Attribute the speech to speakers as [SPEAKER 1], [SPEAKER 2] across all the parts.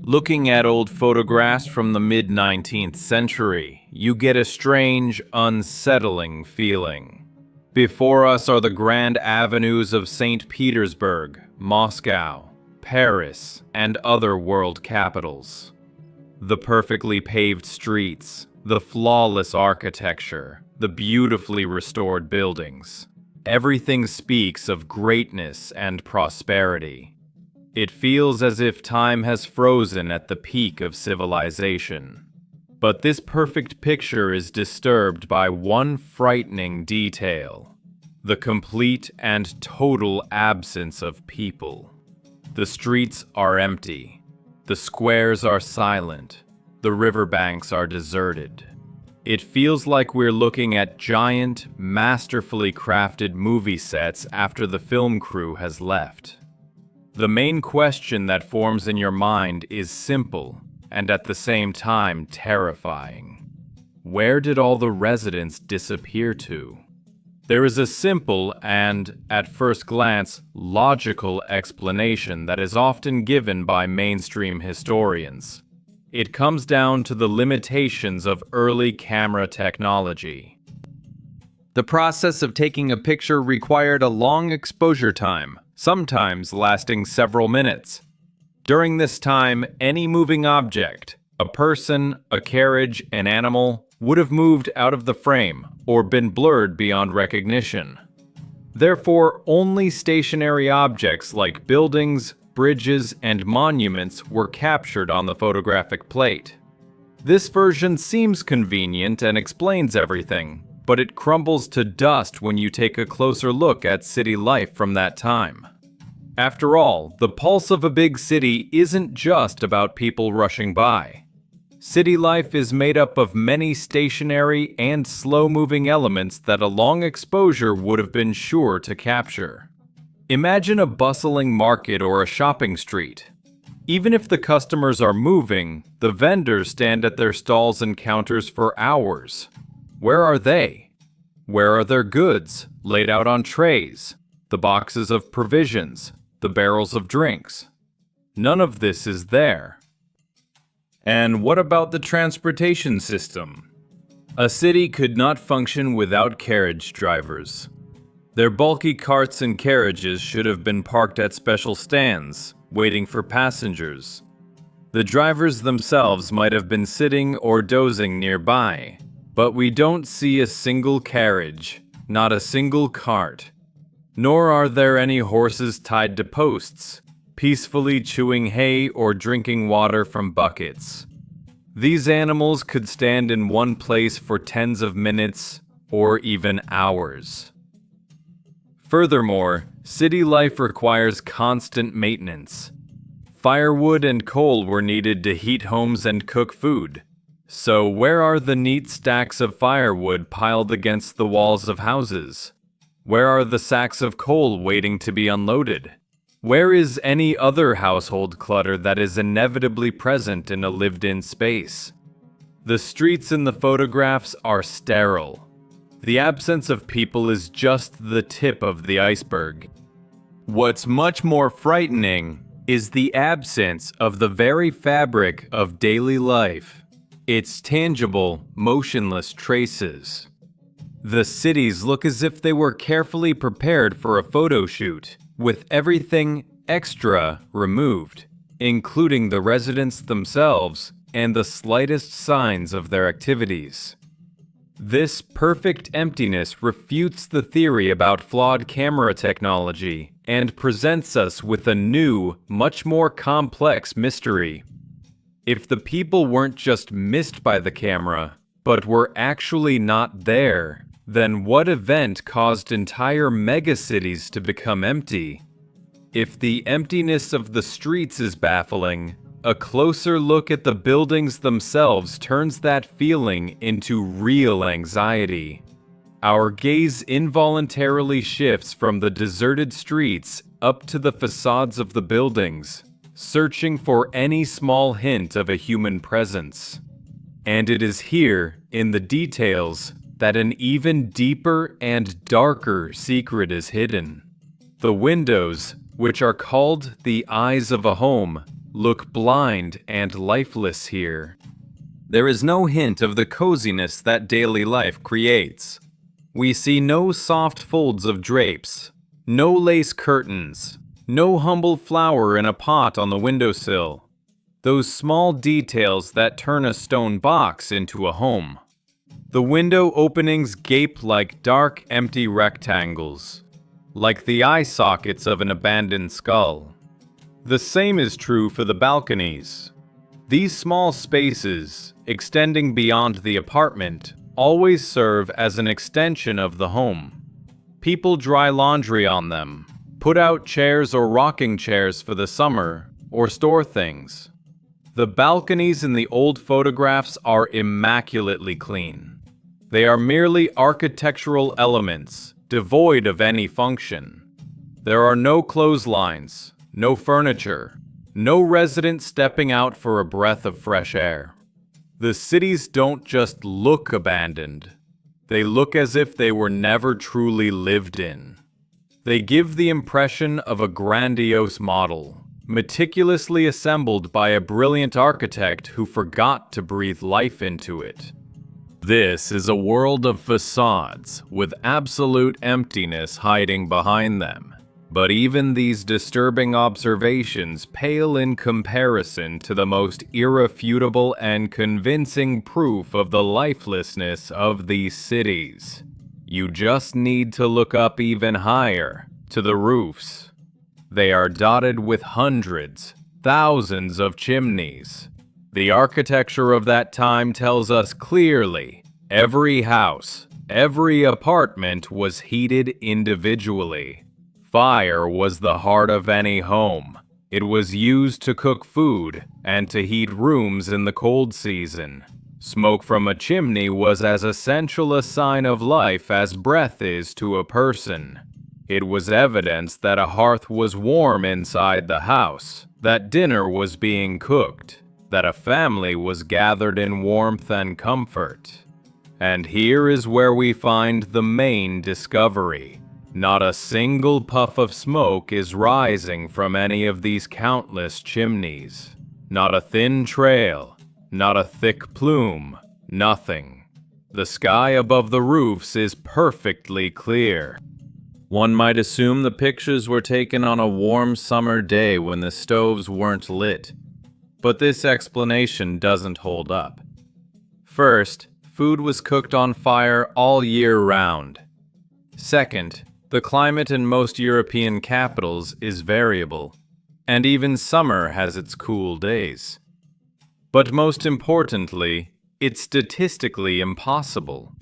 [SPEAKER 1] Looking at old photographs from the mid-19th century, you get a strange, unsettling feeling. Before us are the grand avenues of St. Petersburg, Moscow, Paris, and other world capitals. The perfectly paved streets, the flawless architecture, the beautifully restored buildings. Everything speaks of greatness and prosperity. It feels as if time has frozen at the peak of civilization. But this perfect picture is disturbed by one frightening detail: the complete and total absence of people. The streets are empty. The squares are silent. The riverbanks are deserted. It feels like we're looking at giant, masterfully crafted movie sets after the film crew has left. The main question that forms in your mind is simple, and at the same time terrifying. Where did all the residents disappear to? There is a simple and, at first glance, logical explanation that is often given by mainstream historians. It comes down to the limitations of early camera technology. The process of taking a picture required a long exposure time, sometimes lasting several minutes. During this time, any moving object, a person, a carriage, an animal, would have moved out of the frame or been blurred beyond recognition. Therefore, only stationary objects like buildings, bridges, and monuments were captured on the photographic plate. This version seems convenient and explains everything, but it crumbles to dust when you take a closer look at city life from that time. After all, the pulse of a big city isn't just about people rushing by. City life is made up of many stationary and slow-moving elements that a long exposure would have been sure to capture. Imagine a bustling market or a shopping street. Even if the customers are moving, the vendors stand at their stalls and counters for hours. Where are they? Where are their goods, laid out on trays, the boxes of provisions, the barrels of drinks? None of this is there. And what about the transportation system? A city could not function without carriage drivers. Their bulky carts and carriages should have been parked at special stands, waiting for passengers. The drivers themselves might have been sitting or dozing nearby, but we don't see a single carriage, not a single cart. Nor are there any horses tied to posts, peacefully chewing hay or drinking water from buckets. These animals could stand in one place for tens of minutes or even hours. Furthermore, city life requires constant maintenance. Firewood and coal were needed to heat homes and cook food. So where are the neat stacks of firewood piled against the walls of houses? Where are the sacks of coal waiting to be unloaded? Where is any other household clutter that is inevitably present in a lived-in space? The streets in the photographs are sterile. The absence of people is just the tip of the iceberg. What's much more frightening is the absence of the very fabric of daily life, its tangible, motionless traces. The cities look as if they were carefully prepared for a photo shoot, with everything extra removed, including the residents themselves and the slightest signs of their activities. This perfect emptiness refutes the theory about flawed camera technology and presents us with a new, much more complex mystery. If the people weren't just missed by the camera, but were actually not there, then what event caused entire megacities to become empty? If the emptiness of the streets is baffling, a closer look at the buildings themselves turns that feeling into real anxiety. Our gaze involuntarily shifts from the deserted streets up to the facades of the buildings, searching for any small hint of a human presence. And it is here, in the details, that an even deeper and darker secret is hidden. The windows, which are called the eyes of a home, look blind and lifeless here. There is no hint of the coziness that daily life creates. We see no soft folds of drapes, no lace curtains, no humble flower in a pot on the windowsill. Those small details that turn a stone box into a home. The window openings gape like dark, empty rectangles, like the eye sockets of an abandoned skull. The same is true for the balconies. These small spaces, extending beyond the apartment, always serve as an extension of the home. People dry laundry on them, put out chairs or rocking chairs for the summer, or store things. The balconies in the old photographs are immaculately clean. They are merely architectural elements, devoid of any function. There are no clotheslines, no furniture, no resident stepping out for a breath of fresh air. The cities don't just look abandoned. They look as if they were never truly lived in. They give the impression of a grandiose model, meticulously assembled by a brilliant architect who forgot to breathe life into it. This is a world of facades, with absolute emptiness hiding behind them. But even these disturbing observations pale in comparison to the most irrefutable and convincing proof of the lifelessness of these cities. You just need to look up even higher, to the roofs. They are dotted with hundreds, thousands of chimneys. The architecture of that time tells us clearly, every house, every apartment was heated individually. Fire was the heart of any home. It was used to cook food and to heat rooms in the cold season. Smoke from a chimney was as essential a sign of life as breath is to a person. It was evidence that a hearth was warm inside the house, that dinner was being cooked, that a family was gathered in warmth and comfort. And here is where we find the main discovery. Not a single puff of smoke is rising from any of these countless chimneys. Not a thin trail, not a thick plume, nothing. The sky above the roofs is perfectly clear. One might assume the pictures were taken on a warm summer day when the stoves weren't lit. But this explanation doesn't hold up. First, food was cooked on fire all year round. Second, the climate in most European capitals is variable, and even summer has its cool days. But most importantly, it's statistically impossible.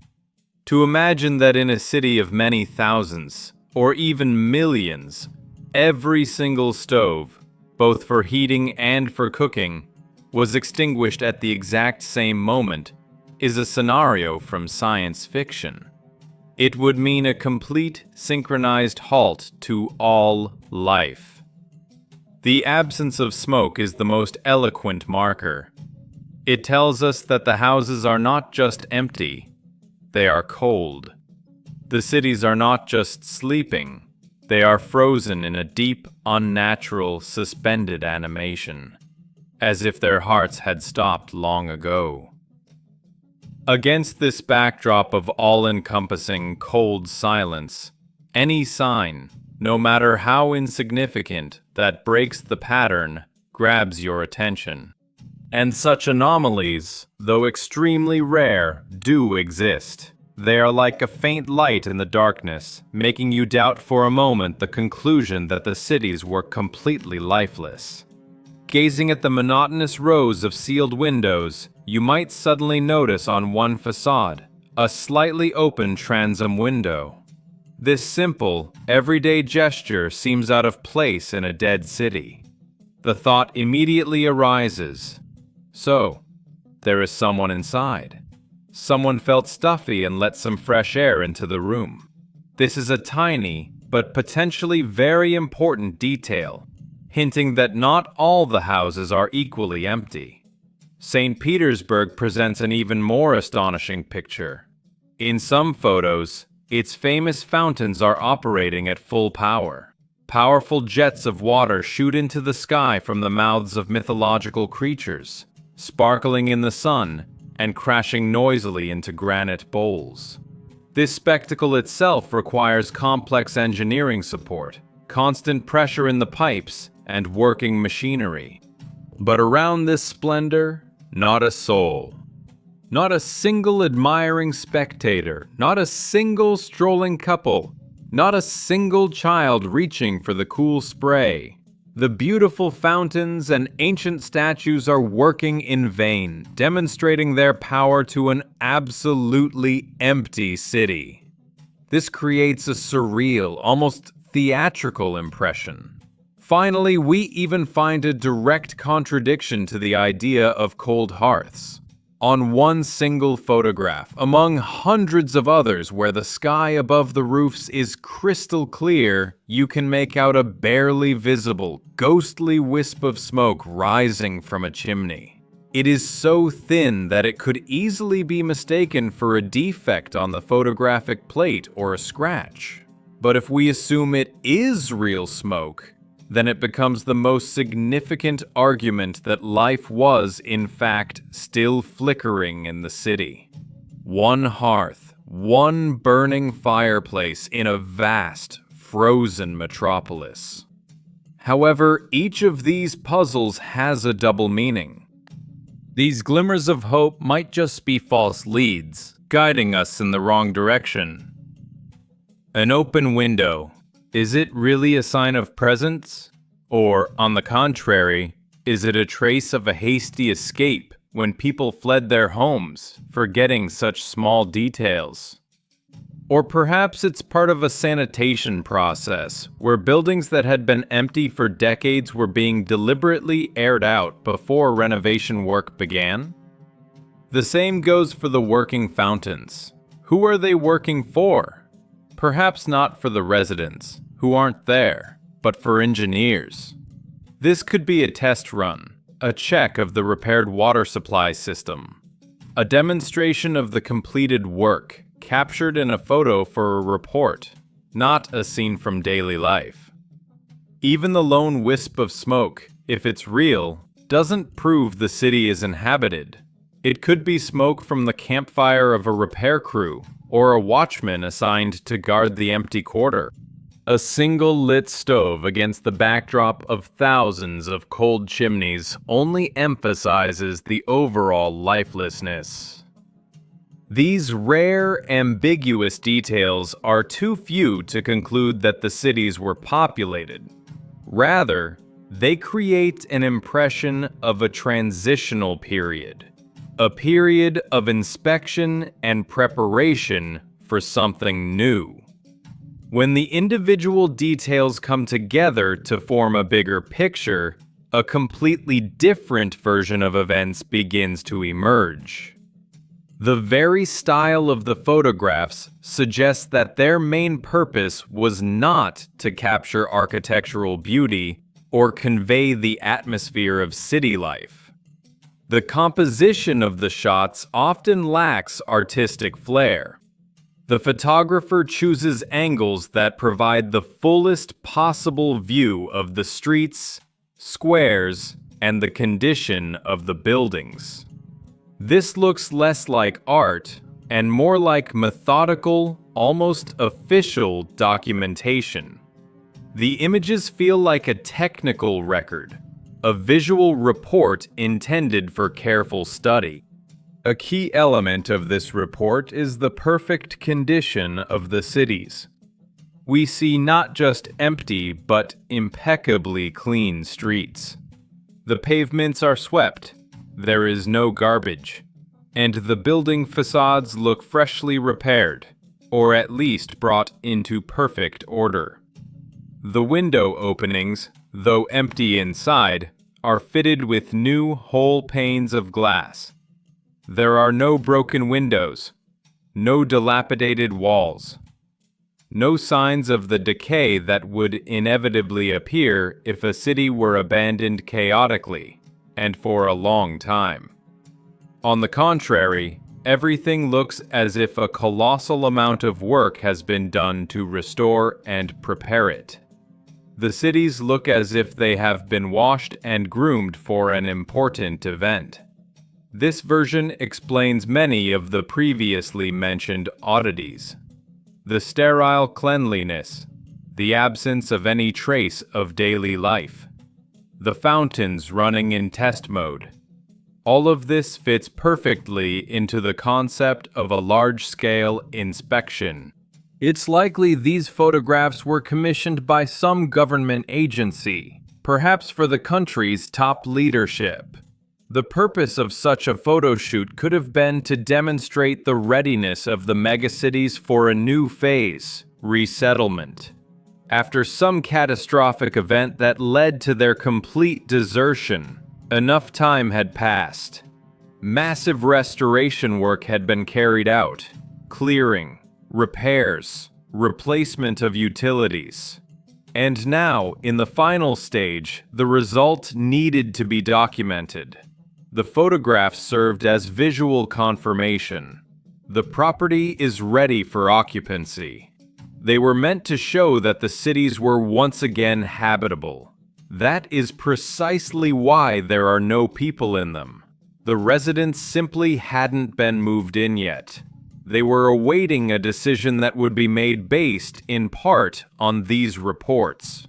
[SPEAKER 1] To imagine that in a city of many thousands, or even millions, every single stove, both for heating and for cooking, was extinguished at the exact same moment, is a scenario from science fiction. It would mean a complete, synchronized halt to all life. The absence of smoke is the most eloquent marker. It tells us that the houses are not just empty, they are cold. The cities are not just sleeping, they are frozen in a deep, unnatural, suspended animation, as if their hearts had stopped long ago. Against this backdrop of all-encompassing, cold silence, any sign, no matter how insignificant, that breaks the pattern grabs your attention. And such anomalies, though extremely rare, do exist. They are like a faint light in the darkness, making you doubt for a moment the conclusion that the cities were completely lifeless. Gazing at the monotonous rows of sealed windows, you might suddenly notice on one facade a slightly open transom window. This simple, everyday gesture seems out of place in a dead city. The thought immediately arises, so, there is someone inside. Someone felt stuffy and let some fresh air into the room. This is a tiny, but potentially very important detail, hinting that not all the houses are equally empty. St. Petersburg presents an even more astonishing picture. In some photos, its famous fountains are operating at full power. Powerful jets of water shoot into the sky from the mouths of mythological creatures, sparkling in the sun and crashing noisily into granite bowls. This spectacle itself requires complex engineering support, constant pressure in the pipes, and working machinery. But around this splendor, not a soul. Not a single admiring spectator, not a single strolling couple, not a single child reaching for the cool spray. The beautiful fountains and ancient statues are working in vain, demonstrating their power to an absolutely empty city. This creates a surreal, almost theatrical impression. Finally, we even find a direct contradiction to the idea of cold hearths. On one single photograph, among hundreds of others where the sky above the roofs is crystal clear, you can make out a barely visible, ghostly wisp of smoke rising from a chimney. It is so thin that it could easily be mistaken for a defect on the photographic plate or a scratch. But if we assume it is real smoke, then it becomes the most significant argument that life was, in fact, still flickering in the city. One hearth, one burning fireplace in a vast, frozen metropolis. However, each of these puzzles has a double meaning. These glimmers of hope might just be false leads, guiding us in the wrong direction. An open window. Is it really a sign of presence? Or, on the contrary, is it a trace of a hasty escape when people fled their homes, forgetting such small details? Or perhaps it's part of a sanitation process, where buildings that had been empty for decades were being deliberately aired out before renovation work began? The same goes for the working fountains. Who are they working for? Perhaps not for the residents, who aren't there, but for engineers. This could be a test run, a check of the repaired water supply system, a demonstration of the completed work, captured in a photo for a report, not a scene from daily life. Even the lone wisp of smoke, if it's real, doesn't prove the city is inhabited. It could be smoke from the campfire of a repair crew, or a watchman assigned to guard the empty quarter. A single lit stove against the backdrop of thousands of cold chimneys only emphasizes the overall lifelessness. These rare, ambiguous details are too few to conclude that the cities were populated. Rather, they create an impression of a transitional period, a period of inspection and preparation for something new. When the individual details come together to form a bigger picture, a completely different version of events begins to emerge. The very style of the photographs suggests that their main purpose was not to capture architectural beauty or convey the atmosphere of city life. The composition of the shots often lacks artistic flair. The photographer chooses angles that provide the fullest possible view of the streets, squares, and the condition of the buildings. This looks less like art and more like methodical, almost official documentation. The images feel like a technical record, a visual report intended for careful study. A key element of this report is the perfect condition of the cities. We see not just empty, but impeccably clean streets. The pavements are swept, there is no garbage, and the building facades look freshly repaired, or at least brought into perfect order. The window openings, though empty inside, are fitted with new whole panes of glass. There are no broken windows, no dilapidated walls, no signs of the decay that would inevitably appear if a city were abandoned chaotically, and for a long time. On the contrary, everything looks as if a colossal amount of work has been done to restore and prepare it. The cities look as if they have been washed and groomed for an important event. This version explains many of the previously mentioned oddities. The sterile cleanliness, the absence of any trace of daily life, the fountains running in test mode. All of this fits perfectly into the concept of a large-scale inspection. It's likely these photographs were commissioned by some government agency, perhaps for the country's top leadership. The purpose of such a photo shoot could have been to demonstrate the readiness of the megacities for a new phase, resettlement. After some catastrophic event that led to their complete desertion, enough time had passed. Massive restoration work had been carried out, clearing, repairs, replacement of utilities. And now, in the final stage, the result needed to be documented. The photographs served as visual confirmation. The property is ready for occupancy. They were meant to show that the cities were once again habitable. That is precisely why there are no people in them. The residents simply hadn't been moved in yet. They were awaiting a decision that would be made based, in part, on these reports.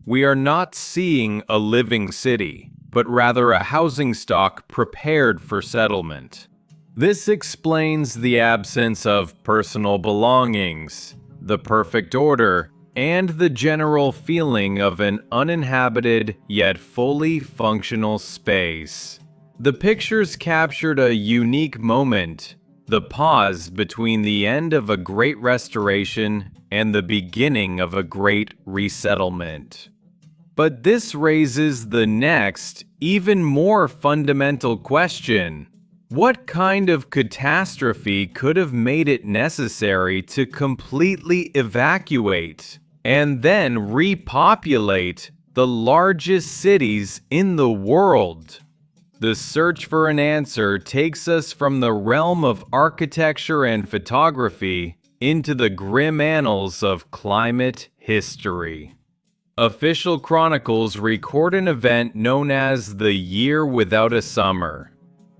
[SPEAKER 1] We are not seeing a living city, but rather a housing stock prepared for settlement. This explains the absence of personal belongings, the perfect order, and the general feeling of an uninhabited yet fully functional space. The pictures captured a unique moment, the pause between the end of a great restoration and the beginning of a great resettlement. But this raises the next, even more fundamental question. What kind of catastrophe could have made it necessary to completely evacuate and then repopulate the largest cities in the world? The search for an answer takes us from the realm of architecture and photography into the grim annals of climate history. Official chronicles record an event known as the Year Without a Summer.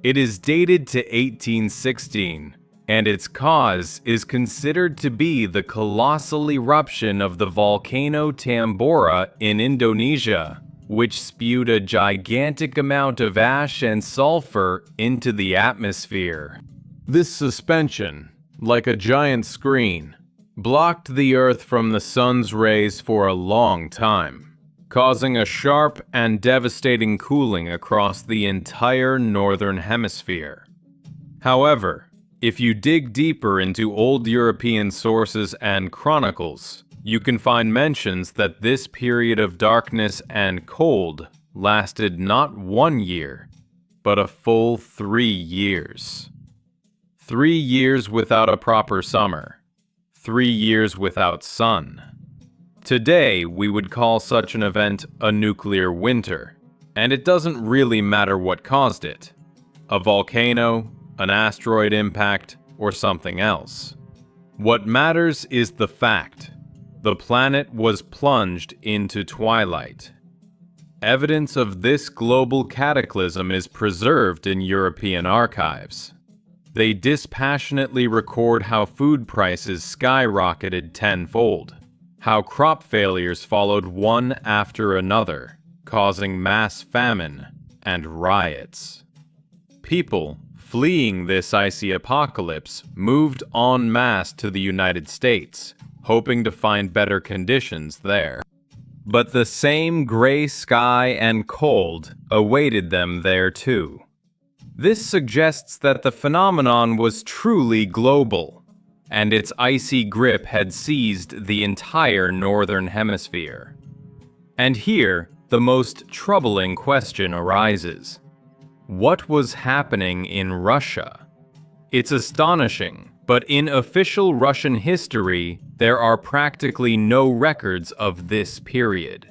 [SPEAKER 1] It is dated to 1816, and its cause is considered to be the colossal eruption of the volcano Tambora in Indonesia, which spewed a gigantic amount of ash and sulfur into the atmosphere. This suspension, like a giant screen, blocked the Earth from the sun's rays for a long time, causing a sharp and devastating cooling across the entire northern hemisphere. However, if you dig deeper into old European sources and chronicles, you can find mentions that this period of darkness and cold lasted not 1 year, but a full 3 years. 3 years without a proper summer. 3 years without sun. Today, we would call such an event a nuclear winter, and it doesn't really matter what caused it. A volcano, an asteroid impact, or something else. What matters is the fact. The planet was plunged into twilight. Evidence of this global cataclysm is preserved in European archives. They dispassionately record how food prices skyrocketed tenfold, how crop failures followed one after another, causing mass famine and riots. People, fleeing this icy apocalypse, moved en masse to the United States, hoping to find better conditions there. But the same gray sky and cold awaited them there too. This suggests that the phenomenon was truly global, and its icy grip had seized the entire northern hemisphere. And here, the most troubling question arises. What was happening in Russia? It's astonishing, but in official Russian history, there are practically no records of this period.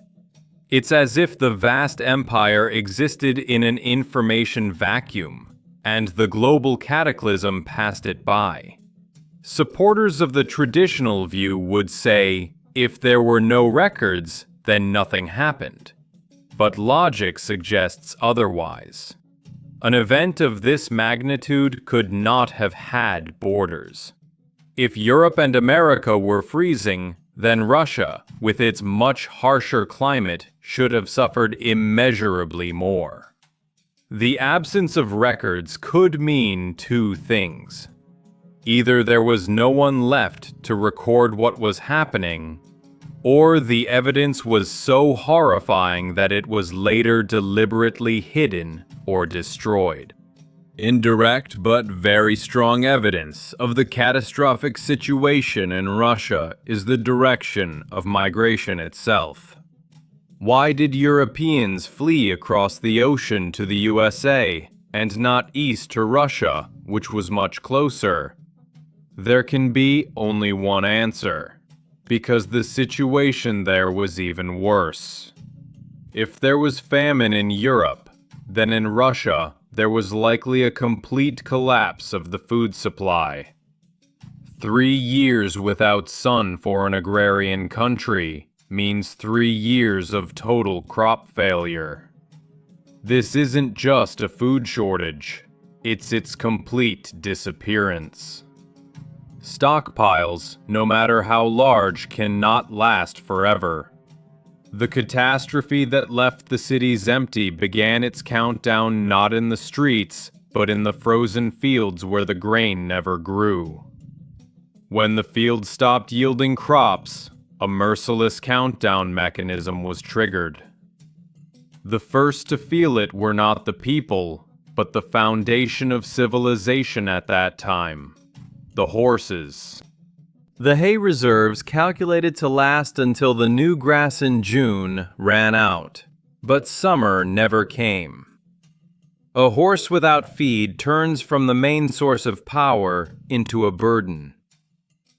[SPEAKER 1] It's as if the vast empire existed in an information vacuum, and the global cataclysm passed it by. Supporters of the traditional view would say, if there were no records, then nothing happened. But logic suggests otherwise. An event of this magnitude could not have had borders. If Europe and America were freezing, then Russia, with its much harsher climate, should have suffered immeasurably more. The absence of records could mean two things. Either there was no one left to record what was happening, or the evidence was so horrifying that it was later deliberately hidden or destroyed. Indirect but very strong evidence of the catastrophic situation in Russia is the direction of migration itself. Why did Europeans flee across the ocean to the USA and not east to Russia, which was much closer? There can be only one answer. Because the situation there was even worse. If there was famine in Europe, then in Russia there was likely a complete collapse of the food supply. 3 years without sun for an agrarian country means 3 years of total crop failure. This isn't just a food shortage, it's its complete disappearance. Stockpiles, no matter how large, cannot last forever. The catastrophe that left the cities empty began its countdown not in the streets, but in the frozen fields where the grain never grew. When the fields stopped yielding crops, a merciless countdown mechanism was triggered. The first to feel it were not the people, but the foundation of civilization at that time. The horses. The hay reserves calculated to last until the new grass in June ran out, but summer never came. A horse without feed turns from the main source of power into a burden.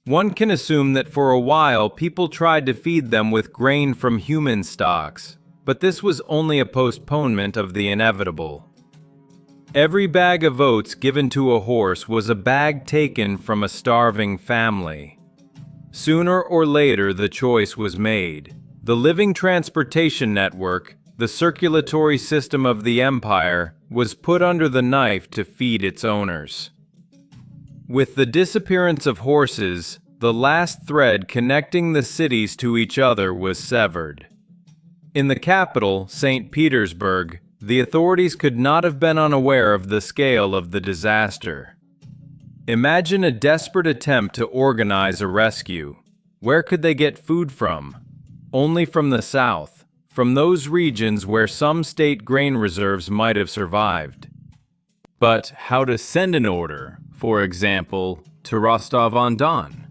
[SPEAKER 1] One can assume that for a while people tried to feed them with grain from human stocks, but this was only a postponement of the inevitable. Every bag of oats given to a horse was a bag taken from a starving family. Sooner or later, the choice was made. The living transportation network, the circulatory system of the empire, was put under the knife to feed its owners. With the disappearance of horses, the last thread connecting the cities to each other was severed. In the capital, St. Petersburg, the authorities could not have been unaware of the scale of the disaster. Imagine a desperate attempt to organize a rescue. Where could they get food from? Only from the south, from those regions where some state grain reserves might have survived. But how to send an order, for example, to Rostov-on-Don?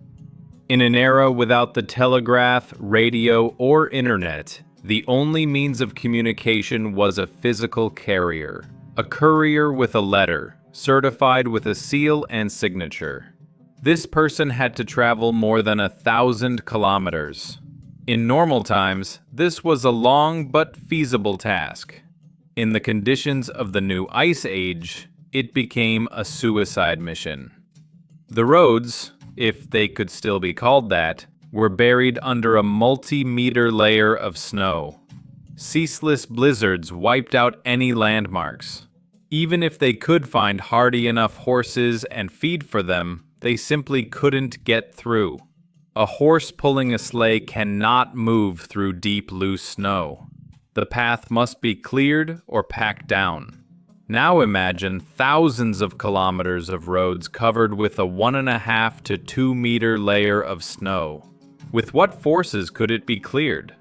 [SPEAKER 1] In an era without the telegraph, radio, or internet, the only means of communication was a physical carrier, a courier with a letter, certified with a seal and signature. This person had to travel more than 1,000 kilometers. In normal times, this was a long but feasible task. In the conditions of the new Ice Age, it became a suicide mission. The roads, if they could still be called that, were buried under a multi-meter layer of snow. Ceaseless blizzards wiped out any landmarks. Even if they could find hardy enough horses and feed for them, they simply couldn't get through. A horse pulling a sleigh cannot move through deep, loose snow. The path must be cleared or packed down. Now imagine thousands of kilometers of roads covered with a 1.5 to 2 meter layer of snow. With what forces could it be cleared?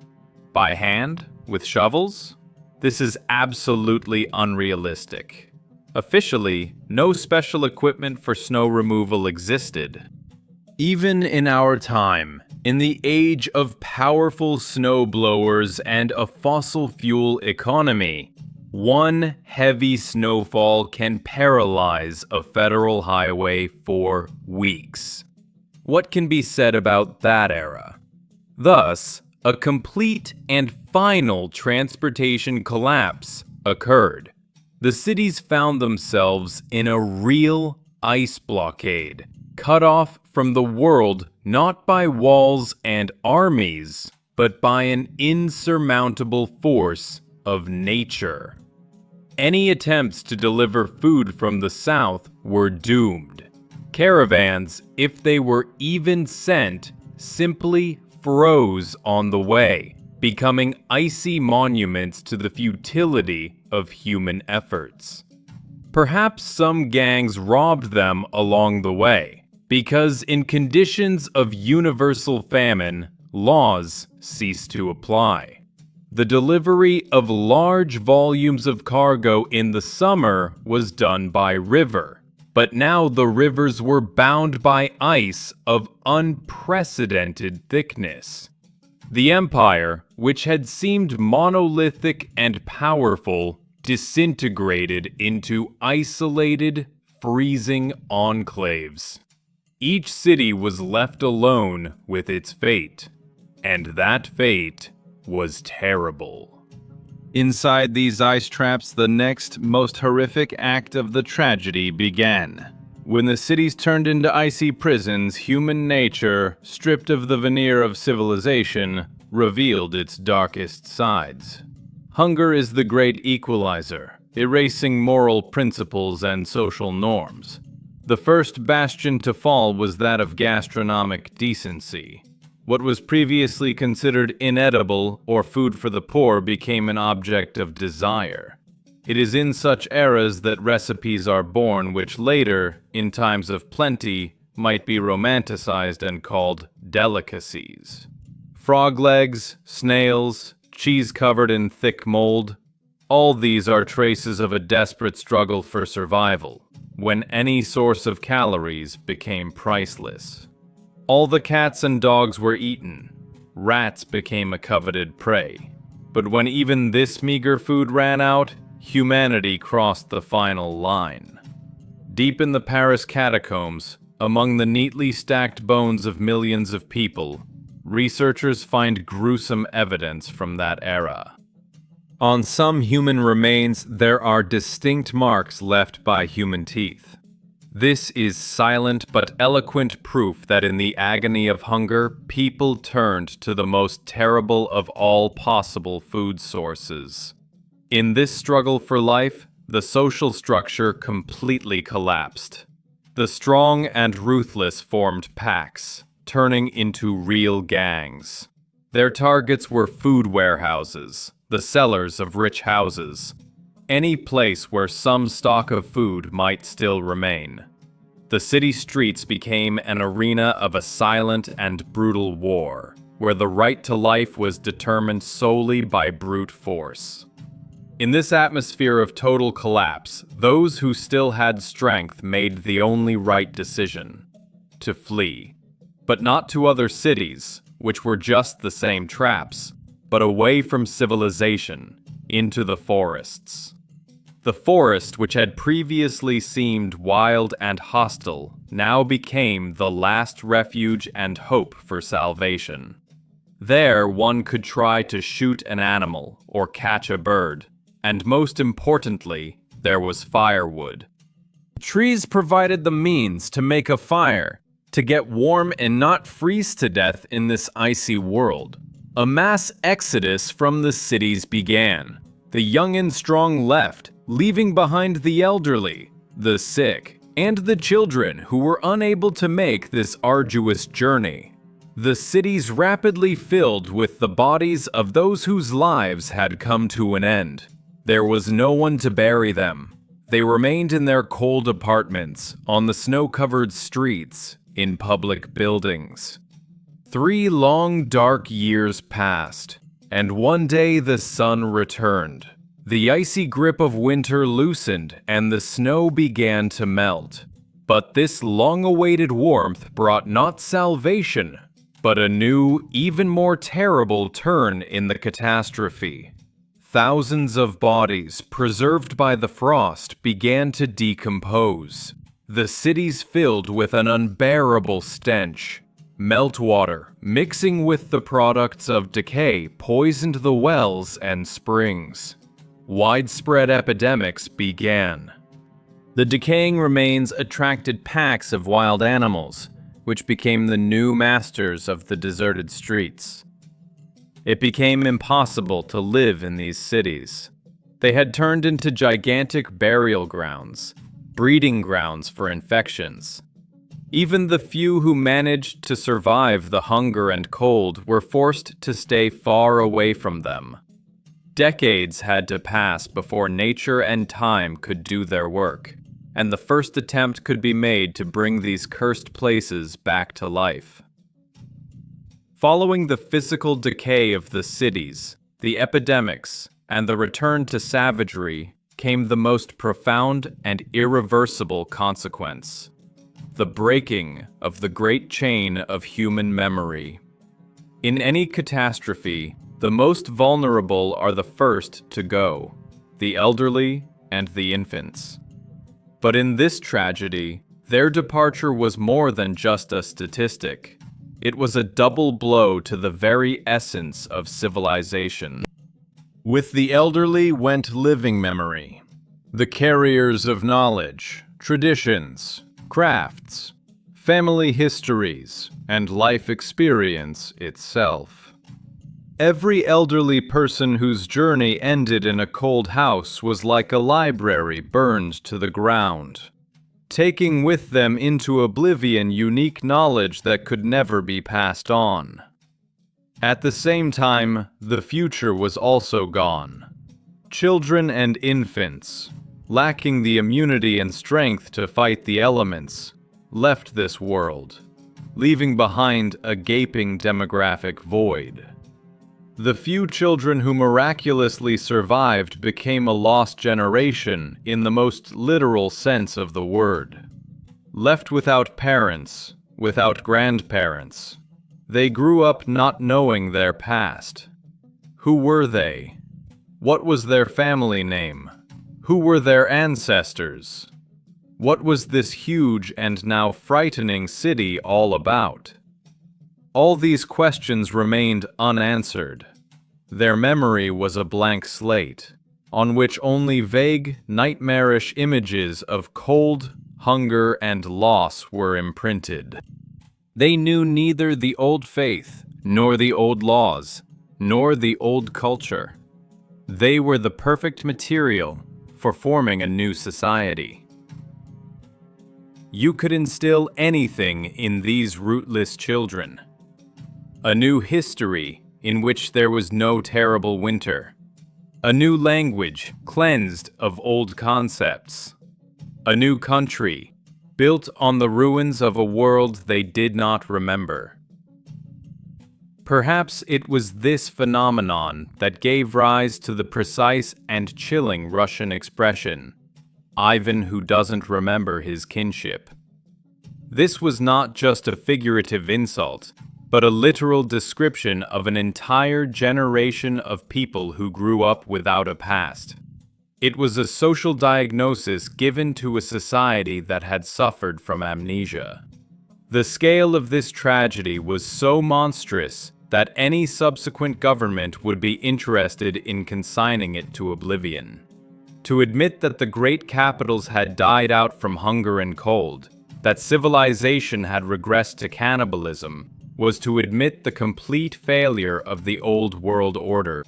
[SPEAKER 1] By hand? With shovels? This is absolutely unrealistic. Officially, no special equipment for snow removal existed. Even in our time, in the age of powerful snowblowers and a fossil fuel economy, one heavy snowfall can paralyze a federal highway for weeks. What can be said about that era? Thus, a complete and final transportation collapse occurred. The cities found themselves in a real ice blockade, cut off from the world not by walls and armies, but by an insurmountable force of nature. Any attempts to deliver food from the south were doomed. Caravans, if they were even sent, simply froze on the way, becoming icy monuments to the futility of human efforts. Perhaps some gangs robbed them along the way, because in conditions of universal famine, laws ceased to apply. The delivery of large volumes of cargo in the summer was done by river, but now the rivers were bound by ice of unprecedented thickness. The empire, which had seemed monolithic and powerful, disintegrated into isolated, freezing enclaves. Each city was left alone with its fate, and that fate was terrible. Inside these ice traps, the next most horrific act of the tragedy began. When the cities turned into icy prisons, human nature, stripped of the veneer of civilization, revealed its darkest sides. Hunger is the great equalizer, erasing moral principles and social norms. The first bastion to fall was that of gastronomic decency. What was previously considered inedible or food for the poor became an object of desire. It is in such eras that recipes are born which later, in times of plenty, might be romanticized and called delicacies. Frog legs, snails, cheese covered in thick mold, all these are traces of a desperate struggle for survival, when any source of calories became priceless. All the cats and dogs were eaten. Rats became a coveted prey. But when even this meager food ran out, humanity crossed the final line. Deep in the Paris catacombs, among the neatly stacked bones of millions of people, researchers find gruesome evidence from that era. On some human remains, there are distinct marks left by human teeth. This is silent but eloquent proof that in the agony of hunger, people turned to the most terrible of all possible food sources. In this struggle for life, the social structure completely collapsed. The strong and ruthless formed packs, turning into real gangs. Their targets were food warehouses, the cellars of rich houses, any place where some stock of food might still remain. The city streets became an arena of a silent and brutal war, where the right to life was determined solely by brute force. In this atmosphere of total collapse, those who still had strength made the only right decision: to flee. But not to other cities, which were just the same traps, but away from civilization, into the forests. The forest, which had previously seemed wild and hostile, now became the last refuge and hope for salvation. There, one could try to shoot an animal or catch a bird, and most importantly, there was firewood. Trees provided the means to make a fire, to get warm and not freeze to death in this icy world. A mass exodus from the cities began. The young and strong left, leaving behind the elderly, the sick, and the children who were unable to make this arduous journey. The cities rapidly filled with the bodies of those whose lives had come to an end. There was no one to bury them. They remained in their cold apartments, on the snow-covered streets, in public buildings. 3 long, dark years passed, and one day the sun returned. The icy grip of winter loosened, and the snow began to melt. But this long-awaited warmth brought not salvation, but a new, even more terrible turn in the catastrophe. Thousands of bodies, preserved by the frost, began to decompose. The cities filled with an unbearable stench. Meltwater, mixing with the products of decay, poisoned the wells and springs. Widespread epidemics began. The decaying remains attracted packs of wild animals, which became the new masters of the deserted streets. It became impossible to live in these cities. They had turned into gigantic burial grounds, breeding grounds for infections. Even the few who managed to survive the hunger and cold were forced to stay far away from them. Decades had to pass before nature and time could do their work, and the first attempt could be made to bring these cursed places back to life. Following the physical decay of the cities, the epidemics, and the return to savagery came the most profound and irreversible consequence: the breaking of the great chain of human memory. In any catastrophe, the most vulnerable are the first to go, the elderly and the infants. But in this tragedy, their departure was more than just a statistic. It was a double blow to the very essence of civilization. With the elderly went living memory, the carriers of knowledge, traditions, crafts, family histories, and life experience itself. Every elderly person whose journey ended in a cold house was like a library burned to the ground, taking with them into oblivion unique knowledge that could never be passed on. At the same time, the future was also gone. Children and infants, lacking the immunity and strength to fight the elements, left this world, leaving behind a gaping demographic void. The few children who miraculously survived became a lost generation in the most literal sense of the word. Left without parents, without grandparents, they grew up not knowing their past. Who were they? What was their family name? Who were their ancestors? What was this huge and now frightening city all about? All these questions remained unanswered. Their memory was a blank slate, on which only vague, nightmarish images of cold, hunger, and loss were imprinted. They knew neither the old faith, nor the old laws, nor the old culture. They were the perfect material for forming a new society. You could instill anything in these rootless children. A new history in which there was no terrible winter. A new language cleansed of old concepts. A new country built on the ruins of a world they did not remember. Perhaps it was this phenomenon that gave rise to the precise and chilling Russian expression, Ivan who doesn't remember his kinship. This was not just a figurative insult, but a literal description of an entire generation of people who grew up without a past. It was a social diagnosis given to a society that had suffered from amnesia. The scale of this tragedy was so monstrous that any subsequent government would be interested in consigning it to oblivion. To admit that the great capitals had died out from hunger and cold, that civilization had regressed to cannibalism, was to admit the complete failure of the old world order.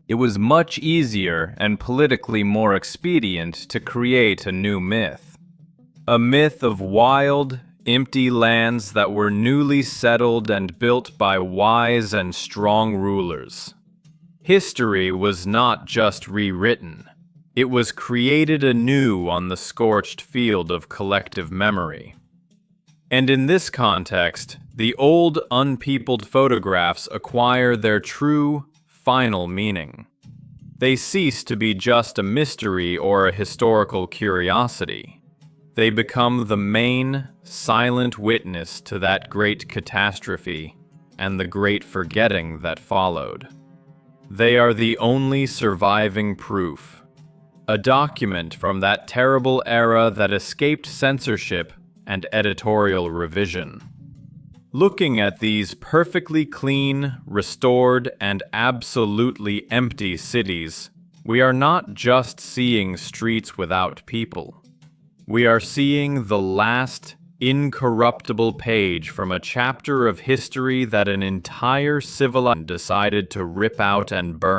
[SPEAKER 1] It was much easier and politically more expedient to create a new myth. A myth of wild, empty lands that were newly settled and built by wise and strong rulers. History was not just rewritten. It was created anew on the scorched field of collective memory. And in this context, the old, unpeopled photographs acquire their true, final meaning. They cease to be just a mystery or a historical curiosity. They become the main, silent witness to that great catastrophe and the great forgetting that followed. They are the only surviving proof, a document from that terrible era that escaped censorship and editorial revision. Looking at these perfectly clean, restored, and absolutely empty cities, we are not just seeing streets without people. We are seeing the last, incorruptible page from a chapter of history that an entire civilization decided to rip out and burn.